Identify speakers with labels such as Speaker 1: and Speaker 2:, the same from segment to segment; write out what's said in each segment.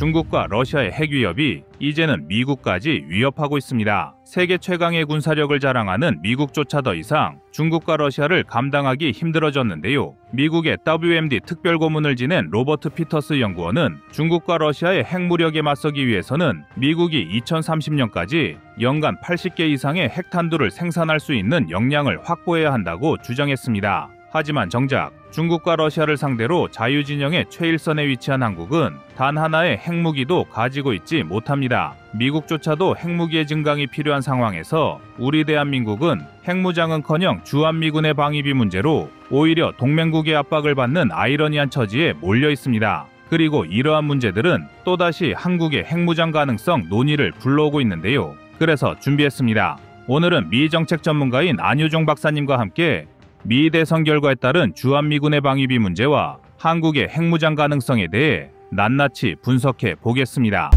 Speaker 1: 중국과 러시아의 핵 위협이 이제는 미국까지 위협하고 있습니다. 세계 최강의 군사력을 자랑하는 미국조차 더 이상 중국과 러시아를 감당하기 힘들어졌는데요. 미국의 WMD 특별고문을 지낸 로버트 피터스 연구원은 중국과 러시아의 핵무력에 맞서기 위해서는 미국이 2030년까지 연간 80개 이상의 핵탄두를 생산할 수 있는 역량을 확보해야 한다고 주장했습니다. 하지만 정작 중국과 러시아를 상대로 자유진영의 최일선에 위치한 한국은 단 하나의 핵무기도 가지고 있지 못합니다. 미국조차도 핵무기의 증강이 필요한 상황에서 우리 대한민국은 핵무장은커녕 주한미군의 방위비 문제로 오히려 동맹국의 압박을 받는 아이러니한 처지에 몰려 있습니다. 그리고 이러한 문제들은 또다시 한국의 핵무장 가능성 논의를 불러오고 있는데요. 그래서 준비했습니다. 오늘은 미 정책 전문가인 안효종 박사님과 함께 미 대선 결과에 따른 주한미군의 방위비 문제와 한국의 핵무장 가능성에 대해 낱낱이 분석해 보겠습니다.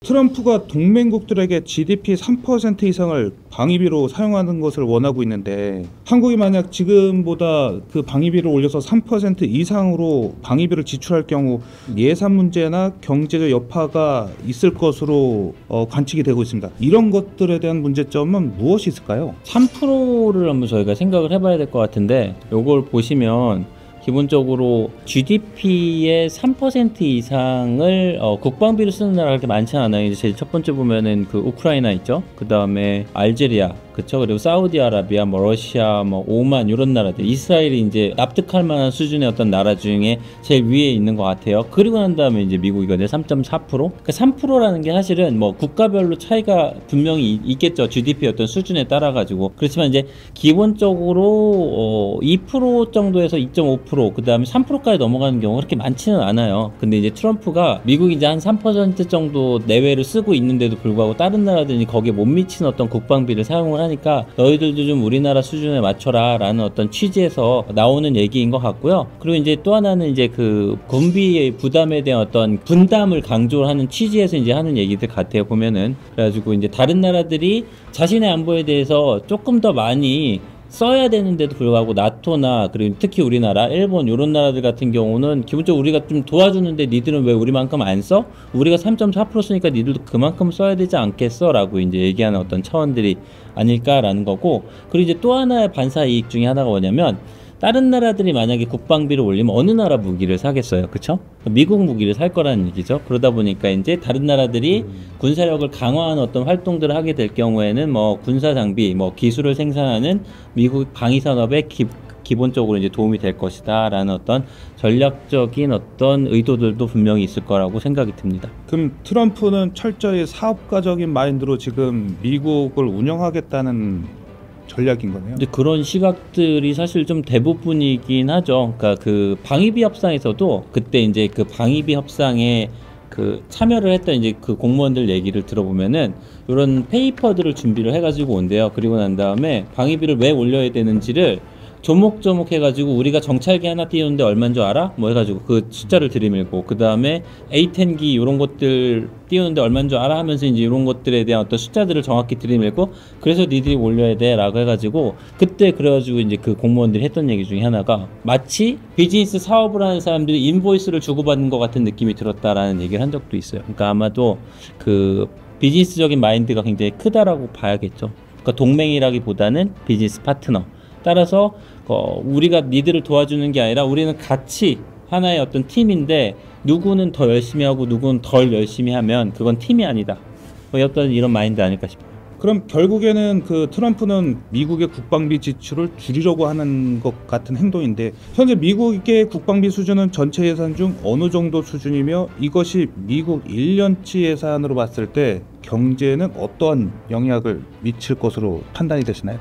Speaker 2: 트럼프가 동맹국들에게 GDP 3% 이상을 방위비로 사용하는 것을 원하고 있는데 한국이 만약 지금보다 그 방위비를 올려서 3% 이상으로 방위비를 지출할 경우 예산 문제나 경제적 여파가 있을 것으로 관측이 되고 있습니다. 이런 것들에 대한 문제점은 무엇이 있을까요?
Speaker 3: 3%를 한번 저희가 생각을 해봐야 될 것 같은데 이걸 보시면 기본적으로 GDP의 3% 이상을 국방비로 쓰는 나라가 그렇게 많지 않아요. 이제 제일 첫 번째 보면은 그 우크라이나 있죠. 그 다음에 알제리아, 그쵸. 그리고 사우디아라비아, 뭐 러시아, 뭐 오만 이런 나라들, 이스라엘이 이제 납득할 만한 수준의 어떤 나라 중에 제일 위에 있는 것 같아요. 그리고 난 다음에 이제 미국이거든요. 3.4%. 그러니까 3%라는 게 사실은 뭐 국가별로 차이가 분명히 있겠죠. GDP 어떤 수준에 따라 가지고. 그렇지만 이제 기본적으로 2% 정도에서 2.5%, 그 다음에 3%까지 넘어가는 경우가 그렇게 많지는 않아요. 근데 이제 트럼프가 미국이 이제 한 3% 정도 내외를 쓰고 있는데도 불구하고 다른 나라들이 거기에 못 미치는 어떤 국방비를 사용을 하니까 너희들도 좀 우리나라 수준에 맞춰라 라는 어떤 취지에서 나오는 얘기인 것 같고요. 그리고 이제 또 하나는 이제 그 군비 부담에 대한 어떤 분담을 강조를 하는 취지에서 이제 하는 얘기들 같아요, 보면은. 그래가지고 이제 다른 나라들이 자신의 안보에 대해서 조금 더 많이 써야 되는데도 불구하고 나토나 그리고 특히 우리나라, 일본 이런 나라들 같은 경우는 기본적으로 우리가 좀 도와주는데 니들은 왜 우리만큼 안 써? 우리가 3.4% 쓰니까 니들도 그만큼 써야 되지 않겠어? 라고 이제 얘기하는 어떤 차원들이 아닐까라는 거고, 그리고 이제 또 하나의 반사 이익 중에 하나가 뭐냐면 다른 나라들이 만약에 국방비를 올리면 어느 나라 무기를 사겠어요, 그쵸? 미국 무기를 살 거라는 얘기죠. 그러다 보니까 이제 다른 나라들이 군사력을 강화하는 어떤 활동들을 하게 될 경우에는 뭐 군사 장비, 뭐 기술을 생산하는 미국 방위 산업에 기본적으로 이제 도움이 될 것이다 라는 어떤 전략적인 어떤 의도들도 분명히 있을 거라고 생각이 듭니다.
Speaker 2: 그럼 트럼프는 철저히 사업가적인 마인드로 지금 미국을 운영하겠다는 전략인 거네요.
Speaker 3: 근데 그런 시각들이 사실 좀 대부분이긴 하죠. 그러니까 그 방위비 협상에서도 그때 이제 그 방위비 협상에 그 참여를 했던 이제 그 공무원들 얘기를 들어보면은 이런 페이퍼들을 준비를 해가지고 온대요. 그리고 난 다음에 방위비를 왜 올려야 되는지를 조목조목 해가지고 우리가 정찰기 하나 띄우는데 얼마인 줄 알아? 뭐 해가지고 그 숫자를 들이밀고, 그 다음에 A10기 이런 것들 띄우는데 얼마인 줄 알아? 하면서 이제 이런 것들에 대한 어떤 숫자들을 정확히 들이밀고, 그래서 니들이 올려야 돼 라고 해가지고 그때 그래가지고 이제 그 공무원들이 했던 얘기 중에 하나가 마치 비즈니스 사업을 하는 사람들이 인보이스를 주고받는 것 같은 느낌이 들었다라는 얘기를 한 적도 있어요. 그러니까 아마도 그 비즈니스적인 마인드가 굉장히 크다라고 봐야겠죠. 그러니까 동맹이라기보다는 비즈니스 파트너. 따라서 우리가 니들을 도와주는 게 아니라 우리는 같이 하나의 어떤 팀인데 누구는 더 열심히 하고 누구는 덜 열심히 하면 그건 팀이 아니다. 어떤 이런 마인드 아닐까 싶어요.
Speaker 2: 그럼 결국에는 그 트럼프는 미국의 국방비 지출을 줄이려고 하는 것 같은 행동인데, 현재 미국의 국방비 수준은 전체 예산 중 어느 정도 수준이며 이것이 미국 1년치 예산으로 봤을 때 경제에는 어떠한 영향을 미칠 것으로 판단이 되시나요?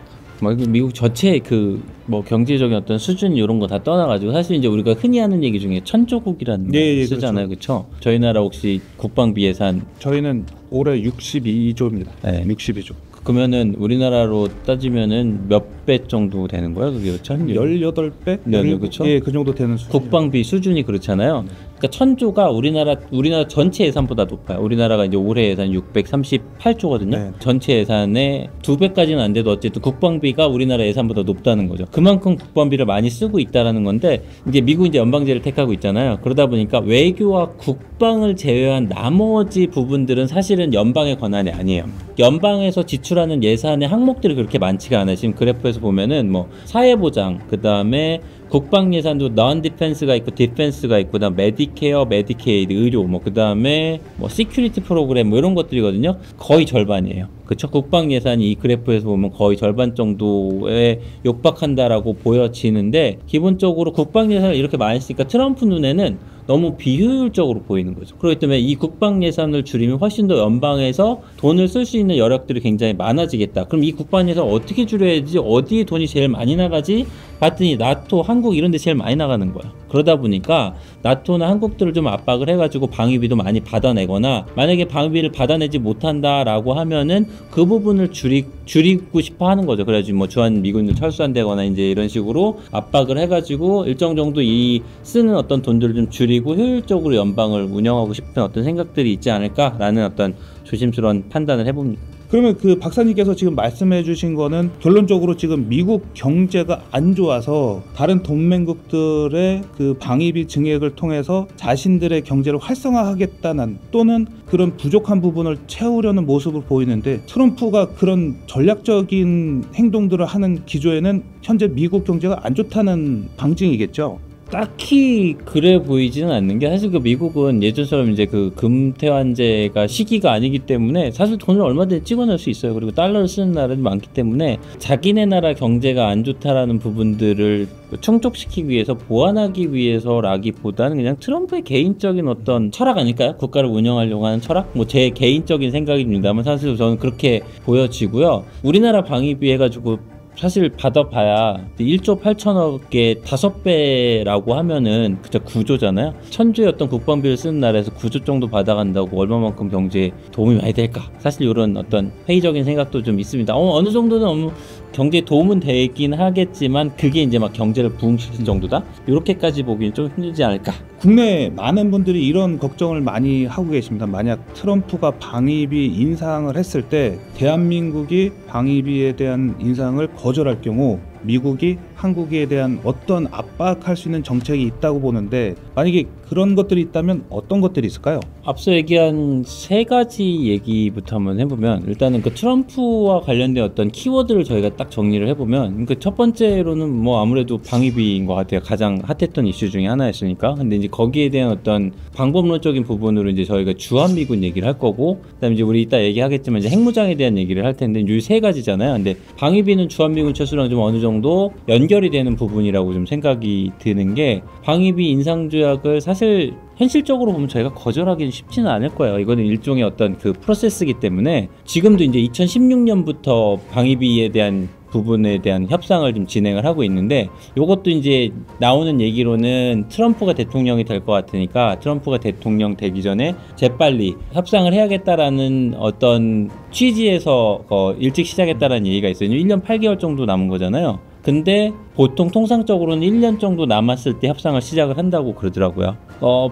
Speaker 3: 미국 전체 그 뭐 경제적인 어떤 수준 이런 거 다 떠나가지고 사실 이제 우리가 흔히 하는 얘기 중에 천조국이라는 거 쓰잖아요, 그렇죠? 저희 나라 혹시 국방비 예산
Speaker 2: 저희는 올해 62조입니다.
Speaker 3: 네.
Speaker 2: 62조.
Speaker 3: 그러면은 우리나라로 따지면은 몇 배 정도 되는 거예요? 그게 그렇죠?
Speaker 2: 18배?
Speaker 3: 네, 그렇죠.
Speaker 2: 예, 그 정도 되는 수준.
Speaker 3: 국방비 수준이 그렇잖아요. 그러니까 1000조가 우리나라 전체 예산보다 높아요. 우리나라가 이제 올해 예산 638조거든요.
Speaker 2: 네.
Speaker 3: 전체 예산의 2배까지는 안 돼도 어쨌든 국방비가 우리나라 예산보다 높다는 거죠. 그만큼 국방비를 많이 쓰고 있다라는 건데 이제 미국 이제 연방제를 택하고 있잖아요. 그러다 보니까 외교와 국방을 제외한 나머지 부분들은 사실은 연방의 권한이 아니에요. 연방에서 지출하는 예산의 항목들이 그렇게 많지가 않아요. 지금 그래프에서 보면은 뭐 사회보장, 그 다음에 국방 예산도 non 디펜스가 있고 디펜스가 있고, 그다음 메디케어, 메디케이드, 의료, 뭐 그다음에 뭐 시큐리티 프로그램 뭐 이런 것들이거든요. 거의 절반이에요. 그렇죠? 국방 예산이 이 그래프에서 보면 거의 절반 정도에 육박한다라고 보여지는데 기본적으로 국방 예산을 이렇게 많이 쓰니까 트럼프 눈에는 너무 비효율적으로 보이는 거죠. 그렇기 때문에 이 국방 예산을 줄이면 훨씬 더 연방에서 돈을 쓸 수 있는 여력들이 굉장히 많아지겠다. 그럼 이 국방 예산 어떻게 줄여야지? 어디에 돈이 제일 많이 나가지? 봤더니 나토, 한국 이런 데 제일 많이 나가는 거야. 그러다 보니까 나토나 한국들을 좀 압박을 해가지고 방위비도 많이 받아내거나, 만약에 방위비를 받아내지 못한다라고 하면은 그 부분을 줄이고 싶어 하는 거죠. 그래가지고 뭐 주한 미군을 철수한다거나 이제 이런 식으로 압박을 해가지고 일정 정도 이 쓰는 어떤 돈들을 좀 줄이고 효율적으로 연방을 운영하고 싶은 어떤 생각들이 있지 않을까라는 어떤 조심스러운 판단을 해봅니다.
Speaker 2: 그러면 그 박사님께서 지금 말씀해 주신 거는 결론적으로 지금 미국 경제가 안 좋아서 다른 동맹국들의 그 방위비 증액을 통해서 자신들의 경제를 활성화하겠다는, 또는 그런 부족한 부분을 채우려는 모습을 보이는데, 트럼프가 그런 전략적인 행동들을 하는 기조에는 현재 미국 경제가 안 좋다는 방증이겠죠.
Speaker 3: 딱히 그래 보이지는 않는 게, 사실 그 미국은 예전처럼 이제 그 금태환제가 시기가 아니기 때문에 사실 돈을 얼마든지 찍어낼 수 있어요. 그리고 달러를 쓰는 나라들이 많기 때문에 자기네 나라 경제가 안 좋다라는 부분들을 충족시키기 위해서, 보완하기 위해서라기보다는 그냥 트럼프의 개인적인 어떤 철학 아닐까요? 국가를 운영하려고 하는 철학? 뭐 제 개인적인 생각입니다만 사실 저는 그렇게 보여지고요. 우리나라 방위비 해가지고 사실 받아봐야 1조 8천억에 5배라고 하면은 그저 9조잖아요. 1000조의 어떤 국방비를 쓰는 나라에서 9조 정도 받아간다고 얼마만큼 경제에 도움이 많이 될까? 사실 이런 어떤 회의적인 생각도 좀 있습니다. 어느 정도는 경제에 도움은 되긴 하겠지만 그게 이제 막 경제를 부흥시키는 정도다? 이렇게까지 보기는 좀 힘들지 않을까?
Speaker 2: 국내 많은 분들이 이런 걱정을 많이 하고 계십니다. 만약 트럼프가 방위비 인상을 했을 때 대한민국이 방위비에 대한 인상을 거절할 경우 미국이 한국에 대한 어떤 압박할 수 있는 정책이 있다고 보는데, 만약에 그런 것들이 있다면 어떤 것들이 있을까요?
Speaker 3: 앞서 얘기한 세 가지 얘기부터 한번 해보면, 일단은 그 트럼프와 관련된 어떤 키워드를 저희가 딱 정리를 해보면, 그 첫 번째로는 뭐 아무래도 방위비인 것 같아요. 가장 핫했던 이슈 중에 하나였으니까. 근데 이제 거기에 대한 어떤 방법론적인 부분으로 이제 저희가 주한미군 얘기를 할 거고, 그다음에 이제 우리 이따 얘기하겠지만 이제 핵무장에 대한 얘기를 할 텐데, 이 세 가지잖아요. 근데 방위비는 주한미군 철수랑 좀 어느 정도 연결이 되는 부분이라고 좀 생각이 드는 게, 방위비 인상 조약을 사실 현실적으로 보면 저희가 거절하기는 쉽지는 않을 거예요. 이거는 일종의 어떤 그 프로세스이기 때문에 지금도 이제 2016년부터 방위비에 대한 부분에 대한 협상을 좀 진행을 하고 있는데, 이것도 이제 나오는 얘기로는 트럼프가 대통령이 될 것 같으니까 트럼프가 대통령 되기 전에 재빨리 협상을 해야겠다라는 어떤 취지에서 일찍 시작했다라는 얘기가 있어요. 1년 8개월 정도 남은 거잖아요. 근데 보통 통상적으로는 1년 정도 남았을 때 협상을 시작을 한다고 그러더라고요.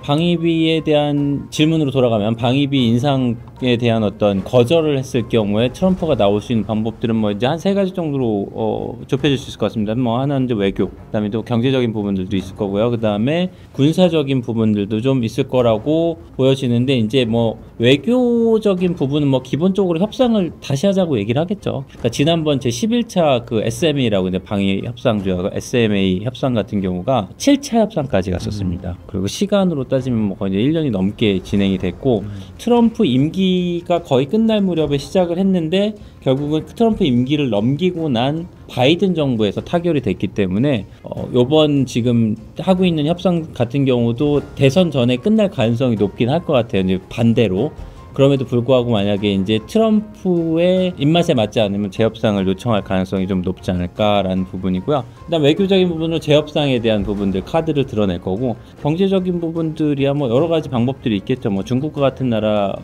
Speaker 3: 방위비에 대한 질문으로 돌아가면, 방위비 인상에 대한 어떤 거절을 했을 경우에 트럼프가 나올 수 있는 방법들은 뭐 이제 한 세 가지 정도로 좁혀질 수 있을 것 같습니다. 뭐 하나는 이제 외교, 그다음에 또 경제적인 부분들도 있을 거고요. 그다음에 군사적인 부분들도 좀 있을 거라고 보여지는데, 이제 뭐 외교적인 부분은 뭐 기본적으로 협상을 다시 하자고 얘기를 하겠죠. 그러니까 지난번 제 11차 그 SMA라고 이제 방위 협상 조약 SMA 협상 같은 경우가 7차 협상까지 갔었습니다. 그리고 시간으로 따지면 뭐 거의 이제 1년이 넘게 진행이 됐고, 트럼프 임기가 거의 끝날 무렵에 시작을 했는데 결국은 트럼프 임기를 넘기고 난 바이든 정부에서 타결이 됐기 때문에 요번 지금 하고 있는 협상 같은 경우도 대선 전에 끝날 가능성이 높긴 할 것 같아요. 이제 반대로. 그럼에도 불구하고 만약에 이제 트럼프의 입맛에 맞지 않으면 재협상을 요청할 가능성이 좀 높지 않을까라는 부분이고요. 그다음 외교적인 부분으로 재협상에 대한 부분들 카드를 드러낼 거고, 경제적인 부분들이야 뭐 여러 가지 방법들이 있겠죠. 뭐 중국과 같은 나라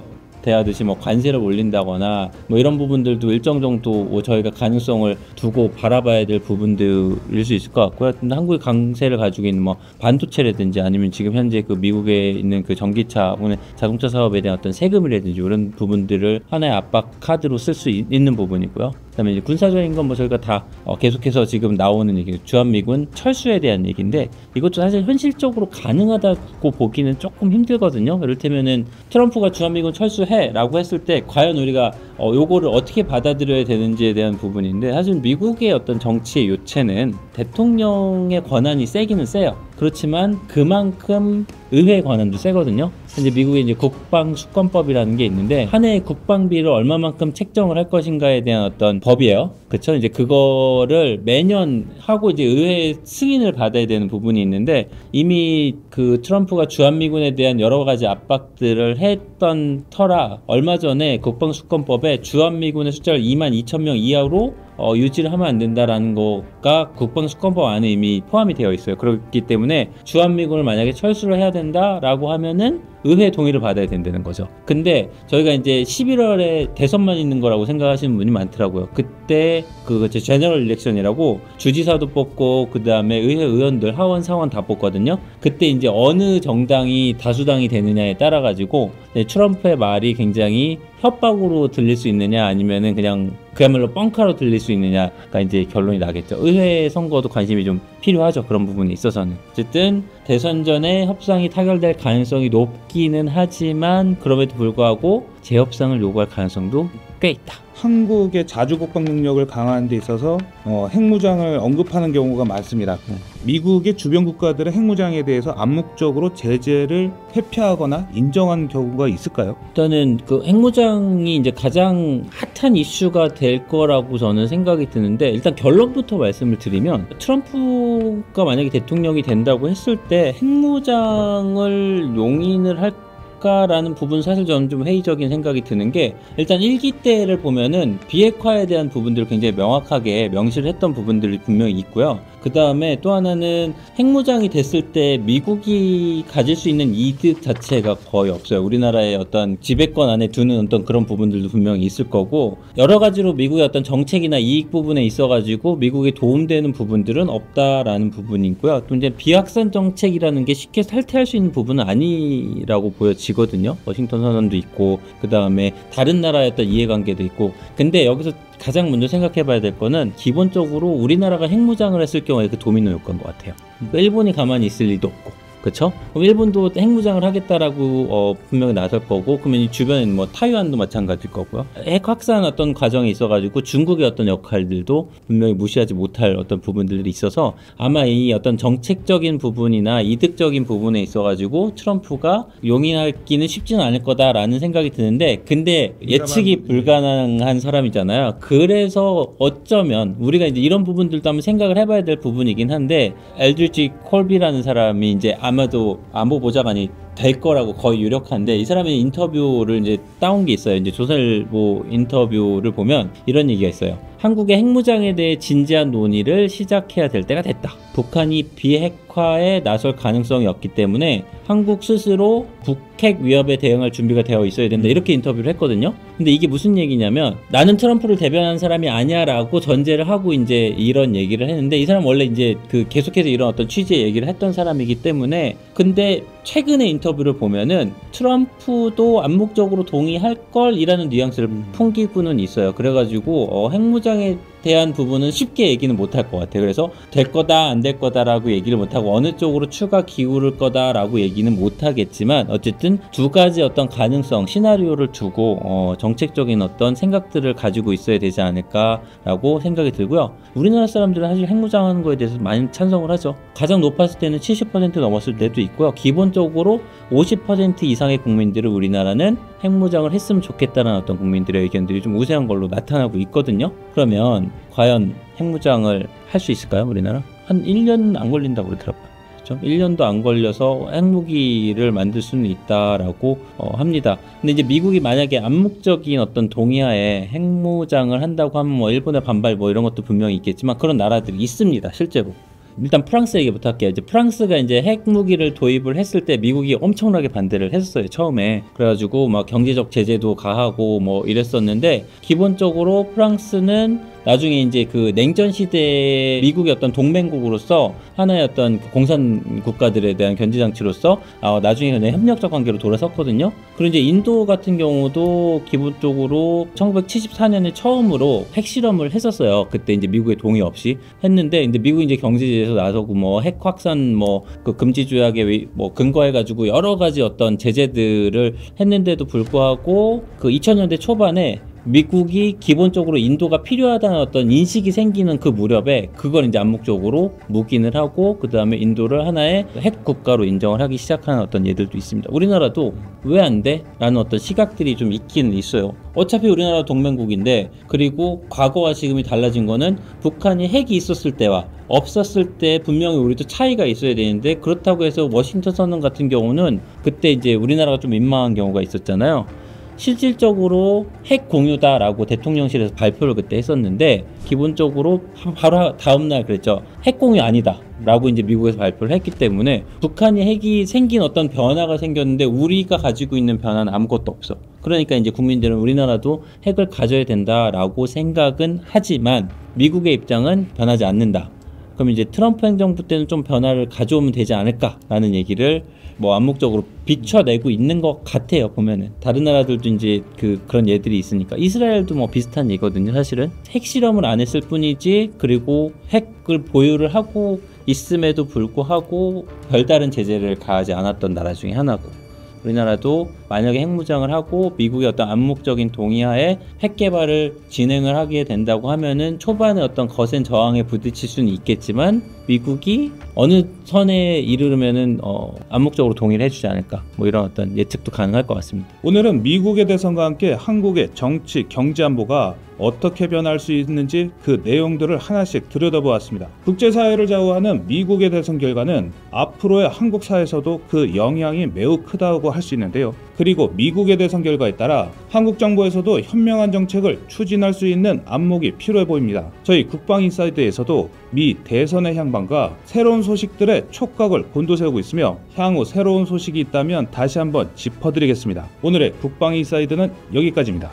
Speaker 3: 대하듯이 뭐 관세를 올린다거나 뭐 이런 부분들도 일정 정도 뭐 저희가 가능성을 두고 바라봐야 될 부분들일 수 있을 것 같고요. 근데 한국의 강세를 가지고 있는 뭐 반도체라든지 아니면 지금 현재 그 미국에 있는 그 전기차 혹은 자동차 사업에 대한 어떤 세금이라든지 이런 부분들을 하나의 압박 카드로 쓸 수 있는 부분이고요. 그다음에 이제 군사적인 건 뭐 저희가 다 계속해서 지금 나오는 얘기, 주한미군 철수에 대한 얘기인데 이것도 사실 현실적으로 가능하다고 보기는 조금 힘들거든요. 이를테면은 트럼프가 주한미군 철수해라고 했을 때 과연 우리가 요거를 어떻게 받아들여야 되는지에 대한 부분인데 사실 미국의 어떤 정치의 요체는 대통령의 권한이 세기는 세요. 그렇지만 그만큼 의회 권한도 세거든요. 현재 미국의 이제 국방수권법이라는 게 있는데 한 해의 국방비를 얼마만큼 책정을 할 것인가에 대한 어떤 법이에요. 그렇죠? 이제 그거를 매년 하고 이제 의회 승인을 받아야 되는 부분이 있는데 이미 그 트럼프가 주한미군에 대한 여러 가지 압박들을 했던 터라 얼마 전에 국방수권법에 주한미군의 숫자를 22,000명 이하로 유지를 하면 안 된다라는 거가 국방수권법 안에 이미 포함이 되어 있어요. 그렇기 때문에 주한미군을 만약에 철수를 해야 된다라고 하면은 의회 동의를 받아야 된다는 거죠. 근데 저희가 이제 11월에 대선만 있는 거라고 생각하시는 분이 많더라고요. 그때 그 제너럴 일렉션이라고 주지사도 뽑고 그 다음에 의회 의원들 하원 상원 다 뽑거든요. 그때 이제 어느 정당이 다수당이 되느냐에 따라 가지고 트럼프의 말이 굉장히 협박으로 들릴 수 있느냐 아니면은 그냥 그야말로 뻥카로 들릴 수 있느냐가 이제 결론이 나겠죠. 의회 선거도 관심이 좀 필요하죠. 그런 부분에 있어서는. 어쨌든 대선 전에 협상이 타결될 가능성이 높기는 하지만 그럼에도 불구하고 재협상을 요구할 가능성도 꽤 있다.
Speaker 2: 한국의 자주 국방 능력을 강화하는 데 있어서 핵무장을 언급하는 경우가 많습니다. 미국의 주변 국가들의 핵무장에 대해서 암묵적으로 제재를 회피하거나 인정하는 경우가 있을까요?
Speaker 3: 일단은 그 핵무장이 이제 가장 핫한 이슈가 될 거라고 저는 생각이 드는데 일단 결론부터 말씀을 드리면 트럼프가 만약에 대통령이 된다고 했을 때 핵무장을 용인을 할 라는 부분 사실 저는 좀 회의적인 생각이 드는 게 일단 1기 때를 보면은 비핵화에 대한 부분들을 굉장히 명확하게 명시를 했던 부분들이 분명히 있고요. 그 다음에 또 하나는 핵무장이 됐을 때 미국이 가질 수 있는 이득 자체가 거의 없어요. 우리나라의 어떤 지배권 안에 두는 어떤 그런 부분들도 분명히 있을 거고 여러 가지로 미국의 어떤 정책이나 이익 부분에 있어가지고 미국에 도움되는 부분들은 없다라는 부분이 있고요. 또 이제 비확산 정책이라는 게 쉽게 탈퇴할 수 있는 부분은 아니라고 보여지거든요. 워싱턴 선언도 있고 그 다음에 다른 나라의 어떤 이해관계도 있고 근데 여기서 가장 먼저 생각해 봐야 될 거는 기본적으로 우리나라가 핵무장을 했을 경우에 그 도미노 효과인 것 같아요. 일본이 가만히 있을 리도 없고 그렇죠? 그럼 일본도 핵무장을 하겠다라고 분명히 나설 거고 그러면 이 주변엔 뭐 타이완도 마찬가지일 거고요. 핵 확산 어떤 과정이 있어가지고 중국의 어떤 역할들도 분명히 무시하지 못할 어떤 부분들이 있어서 아마 이 어떤 정책적인 부분이나 이득적인 부분에 있어가지고 트럼프가 용인하기는 쉽지는 않을 거다라는 생각이 드는데 근데 예측이 불가능한 사람이잖아요. 그래서 어쩌면 우리가 이제 이런 부분들도 한번 생각을 해봐야 될 부분이긴 한데 엘드리지 콜비라는 사람이 이제 아마도 안보보좌관이 될 거라고 거의 유력한데 이 사람의 인터뷰를 이제 따온 게 있어요. 이제 조선일보 인터뷰를 보면 이런 얘기가 있어요. 한국의 핵무장에 대해 진지한 논의를 시작해야 될 때가 됐다. 북한이 비핵화에 나설 가능성이 없기 때문에 한국 스스로 북핵 위협에 대응할 준비가 되어 있어야 된다. 이렇게 인터뷰를 했거든요. 근데 이게 무슨 얘기냐면 나는 트럼프를 대변하는 사람이 아니야라고 전제를 하고 이제 이런 얘기를 했는데 이 사람 원래 이제 그 계속해서 이런 어떤 취지의 얘기를 했던 사람이기 때문에 근데 최근의 인터뷰를 보면은 트럼프도 암묵적으로 동의할 걸이라는 뉘앙스를 풍기고는 있어요. 그래가지고 핵무장에 대한 부분은 쉽게 얘기는 못할 것 같아요. 그래서 될 거다 안 될 거다라고 얘기를 못하고 어느 쪽으로 추가 기울을 거다라고 얘기는 못하겠지만 어쨌든 두 가지 어떤 가능성 시나리오를 두고 정책적인 어떤 생각들을 가지고 있어야 되지 않을까라고 생각이 들고요. 우리나라 사람들은 사실 핵무장하는 거에 대해서 많이 찬성을 하죠. 가장 높았을 때는 70% 넘었을 때도 있고요. 기본적으로 50% 이상의 국민들을 우리나라는 핵무장을 했으면 좋겠다는 어떤 국민들의 의견들이 좀 우세한 걸로 나타나고 있거든요. 그러면 과연 핵무장을 할 수 있을까요? 우리나라? 한 1년 안 걸린다고 그러더라고요. 그렇죠? 1년도 안 걸려서 핵무기를 만들 수는 있다라고 합니다. 근데 이제 미국이 만약에 암묵적인 어떤 동의하에 핵무장을 한다고 하면 뭐 일본의 반발 뭐 이런 것도 분명히 있겠지만 그런 나라들이 있습니다. 실제로. 일단 프랑스 얘기부터 할게요. 이제 프랑스가 이제 핵무기를 도입을 했을 때 미국이 엄청나게 반대를 했었어요, 처음에. 그래가지고 막 경제적 제재도 가하고 뭐 이랬었는데, 기본적으로 프랑스는 나중에 이제 그 냉전 시대에 미국의 어떤 동맹국으로서 하나의 어떤 그 공산 국가들에 대한 견제 장치로서 나중에 그냥 협력적 관계로 돌아섰거든요. 그리고 이제 인도 같은 경우도 기본적으로 1974년에 처음으로 핵실험을 했었어요. 그때 이제 미국의 동의 없이 했는데, 이제 미국이 이제 경제제재에서 나서고 뭐 핵 확산 뭐 그 금지 조약에 뭐 근거해가지고 여러 가지 어떤 제재들을 했는데도 불구하고 그 2000년대 초반에 미국이 기본적으로 인도가 필요하다는 어떤 인식이 생기는 그 무렵에 그걸 이제 암묵적으로 묵인을 하고, 그 다음에 인도를 하나의 핵 국가로 인정을 하기 시작하는 어떤 예들도 있습니다. 우리나라도 왜 안 돼? 라는 어떤 시각들이 좀 있기는 있어요. 어차피 우리나라 동맹국인데, 그리고 과거와 지금이 달라진 거는 북한이 핵이 있었을 때와 없었을 때 분명히 우리도 차이가 있어야 되는데, 그렇다고 해서 워싱턴 선언 같은 경우는 그때 이제 우리나라가 좀 민망한 경우가 있었잖아요. 실질적으로 핵 공유다라고 대통령실에서 발표를 그때 했었는데, 기본적으로 바로 다음날 그랬죠. 핵 공유 아니다 라고 이제 미국에서 발표를 했기 때문에 북한이 핵이 생긴 어떤 변화가 생겼는데 우리가 가지고 있는 변화는 아무것도 없어. 그러니까 이제 국민들은 우리나라도 핵을 가져야 된다라고 생각은 하지만 미국의 입장은 변하지 않는다. 그럼 이제 트럼프 행정부 때는 좀 변화를 가져오면 되지 않을까라는 얘기를 뭐 암묵적으로 비춰내고 있는 것 같아요. 보면은 다른 나라들도 이제 그런 예들이 있으니까. 이스라엘도 뭐 비슷한 예거든요. 사실은 핵실험을 안 했을 뿐이지, 그리고 핵을 보유를 하고 있음에도 불구하고 별다른 제재를 가하지 않았던 나라 중에 하나고, 우리나라도 만약에 핵무장을 하고 미국의 어떤 암묵적인 동의하에 핵 개발을 진행을 하게 된다고 하면은 초반에 어떤 거센 저항에 부딪힐 수는 있겠지만 미국이 어느 선에 이르르면은 암묵적으로 동의를 해주지 않을까, 뭐 이런 어떤 예측도 가능할 것 같습니다.
Speaker 2: 오늘은 미국의 대선과 함께 한국의 정치, 경제 안보가 어떻게 변할 수 있는지 그 내용들을 하나씩 들여다보았습니다. 국제사회를 좌우하는 미국의 대선 결과는 앞으로의 한국 사회에서도 그 영향이 매우 크다고 할 수 있는데요. 그리고 미국의 대선 결과에 따라 한국 정부에서도 현명한 정책을 추진할 수 있는 안목이 필요해 보입니다. 저희 국방인사이드에서도 미 대선의 향방과 새로운 소식들의 촉각을 곤두세우고 있으며, 향후 새로운 소식이 있다면 다시 한번 짚어드리겠습니다. 오늘의 국방인사이드는 여기까지입니다.